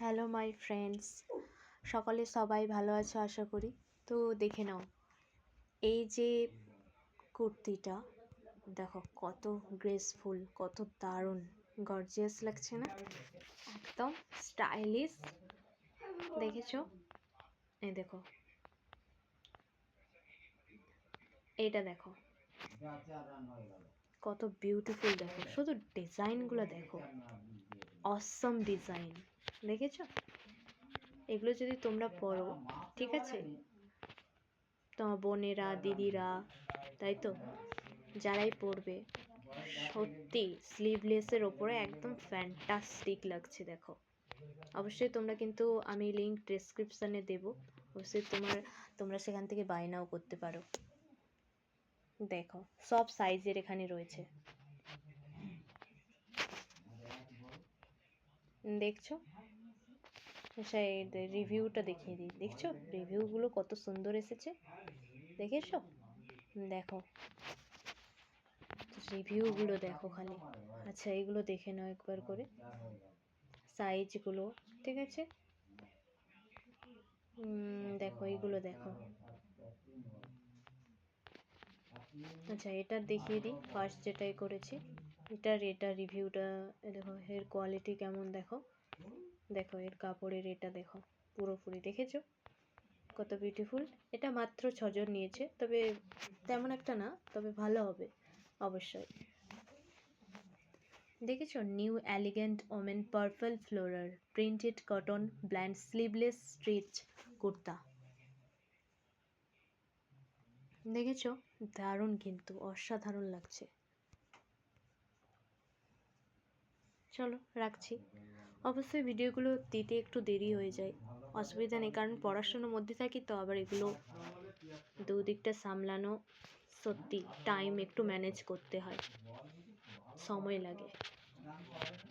Hello my friends, সকলে সবাই ভালো আছো আশা করি। তো দেখে নাও, এই যে কুর্তিটা দেখো কত গ্রেসফুল, কত দারুণ গর্জিয়াস লাগছে না? একদম স্টাইলিশ। দেখেছো? এই দেখো, এইটা দেখো কত বিউটিফুল। দেখো শুধু ডিজাইনগুলো দেখো, অসম ডিজাইন। দেখেছো? এগুলো যদি তোমরা পরো, ঠিক আছে, তোমার বোনেরা, দিদিরা, তাই তো, যারাই পরবে, সত্যি স্লিভলেসের ওপরে একদম ফ্যান্টাস্টিক লাগছে। দেখো, অবশ্যই তোমরা কিন্তু আমি লিঙ্ক ডেসক্রিপশানে দেবো, অবশ্যই তোমরা সেখান থেকে বাই নাও করতে পারো। দেখো সব সাইজের এখানে রয়েছে, দেখছো? সেই রিভিউটা দেখিয়ে দিই, দেখছো রিভিউগুলো কত সুন্দর এসেছে, দেখেছো? দেখো রিভিউগুলো দেখো খালি। আচ্ছা, এইগুলো দেখে নাও একবার করে সাইজগুলো, ঠিক আছে? দেখো এইগুলো দেখো। আচ্ছা, এটা দেখিয়ে দিই, ফার্স্ট যেটাই করেছি এটা রিভিউটা দেখো, এর কোয়ালিটি কেমন দেখো। দেখো এর কাপড়ের এটা দেখো, পুরোপুরি দেখেছো কত বিউটিফুল। এটা মাত্র 6 জন নিয়েছে, তবে তেমন একটা না, তবে ভালো হবে অবশ্যই। দেখেছো? New elegant women purple floral printed cotton blend sleeveless stitch kurta. দেখেছো? দারুণ, কিন্তু অসাধারণ লাগছে। চলো রাখছি। অবশ্যই ভিডিওগুলো দিতে একটু দেরি হয়ে যায়, অসুবিধা নেই, কারণ পড়াশোনার মধ্যে থাকি তো, আবার এগুলো দুদিকটা সামলানো সত্যি টাইম একটু ম্যানেজ করতে হয়, সময় লাগে।